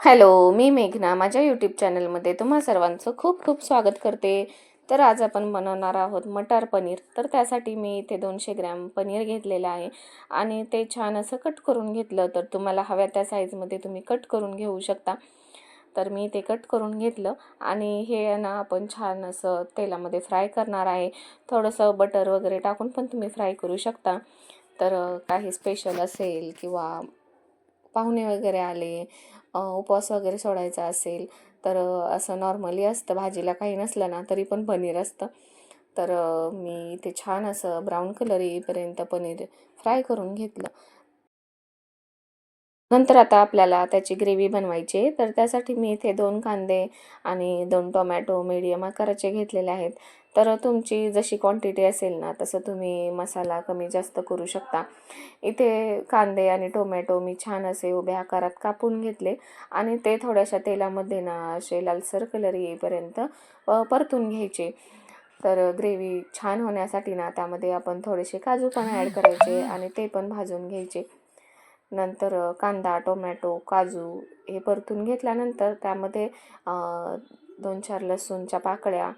Hello, मी मेघना माझ्या YouTube चॅनलमध्ये तुम्हा सर्वांचं खूप खूप स्वागत करते. तर आज आपण बनवणार आहोत मटार पनीर. तर त्यासाठी मी इथे 200 ग्रॅम पनीर घेतलेलं आहे आणि ते छान असं कट करून घेतलं. तर तुम्हाला हव्या त्या साईजमध्ये तुम्ही कट करून घेऊ शकता. तर मी ते कट करून घेतलं आणि हे ना आपण छान असं तेलामध्ये फ्राय करणार आहे. थोडंसं बटर वगैरे टाकून पण तुम्ही फ्राय करू शकता. तर काही स्पेशल असेल किंवा पाहुणे वगैरे आले, उपवास वगैरे सोडायचा असेल तर असं नॉर्मली असतं, भाजीला काही नसलं ना तरी पण पनीर असतं. तर मी ते छान असं ब्राऊन कलर येईपर्यंत पनीर फ्राय करून घेतलं. नंतर आता आपल्याला त्याची ग्रेव्ही बनवायची आहे. तर त्यासाठी मी इथे 2 कांदे आणि 2 टोमॅटो मीडियम आकाराचे घेतलेले आहेत. तर तुमची जशी क्वांटिटी असेल ना तसं तुम्ही मसाला कमी जास्त करू शकता. इथे कांदे आणि टोमॅटो मी छान असे उभ्या आकारात कापून घेतले आणि ते थोड्याशा तेलामध्ये ना असे लालसर कलर येईपर्यंत परतून घ्यायचे. तर ग्रेव्ही छान होण्यासाठी ना त्यामध्ये आपण थोडेसे काजू पण ॲड करायचे आणि ते पण भाजून घ्यायचे. नंतर कांदा, टोमॅटो, काजू हे परतून घेतल्यानंतर त्यामध्ये 2-4 लसूणच्या पाकळ्या,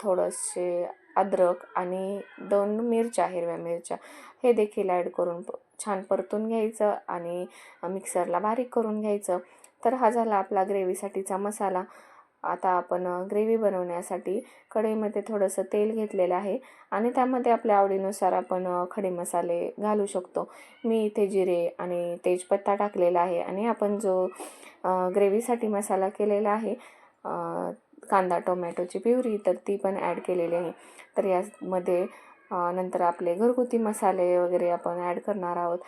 थोडेसे अद्रक आणि 2 मिरच्या, हिरव्या मिरच्या हे देखील ॲड करून छान परतून घ्यायचं आणि मिक्सरला बारीक करून घ्यायचं. तर हा झाला आपला ग्रेव्हीसाठीचा मसाला. आता आपण ग्रेव्ही बनवण्यासाठी कढईमध्ये थोडंसं तेल घेतलेलं आहे आणि त्यामध्ये आपल्या आवडीनुसार आपण खडे मसाले घालू शकतो. मी इथे जिरे आणि तेजपत्ता टाकलेला आहे आणि आपण जो ग्रेव्हीसाठी मसाला केलेला आहे, कांदा टोमॅटोची प्युरी, तर ती पण ॲड केलेली आहे. तर यामध्ये नंतर आपले घरगुती मसाले वगैरे आपण ॲड करणार आहोत.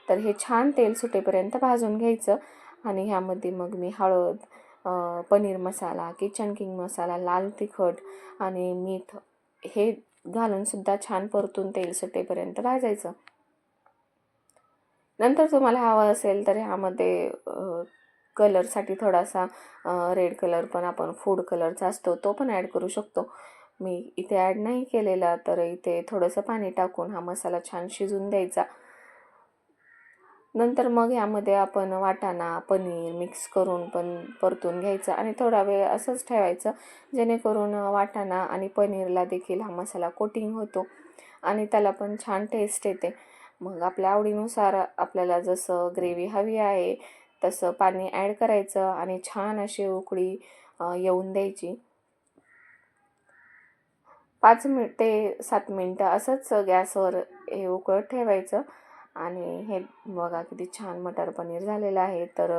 तर हे छान तेल सुटेपर्यंत भाजून घ्यायचं आणि ह्यामध्ये मग मी हळद, पनीर मसाला, किचन किंग मसाला, लाल तिखट आणि मीठ हे घालून सुद्धा छान परतून तेल सुटेपर्यंत भाजायचं. नंतर तुम्हाला हवं असेल तर ह्यामध्ये कलरसाठी थोडासा रेड कलर पण आपण फूड कलरचा असतो तो पण ॲड करू शकतो. मी इथे ॲड नाही केलेला, तर इथे थोडंसं पाणी टाकून हा मसाला छान शिजून द्यायचा. नंतर मग यामध्ये आपण वाटाणा, पनीर मिक्स करून पण परतून घ्यायचं आणि थोडा वेळ असंच ठेवायचं, जेणेकरून वाटाणा आणि पनीरला देखील हा मसाला कोटिंग होतो आणि त्याला पण छान टेस्ट येते. मग आपल्या आवडीनुसार आपल्याला जसं ग्रेव्ही हवी आहे तसं पाणी ॲड करायचं आणि छान अशी उकळी येऊन द्यायची. 5 ते 7 मिनटं असंच गॅसवर हे उकळत ठेवायचं आणि हे बघा किती छान मटार पनीर झालेलं आहे. तर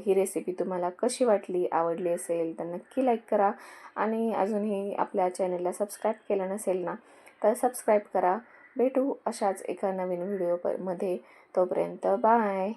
ही रेसिपी तुम्हाला कशी वाटली, आवडली असेल तर नक्की लाईक करा आणि अजूनही आपल्या चॅनलला सबस्क्राईब केलं नसेल ना तर सबस्क्राईब करा. भेटू अशाच एका नवीन व्हिडिओ मध्ये. तोपर्यंत बाय.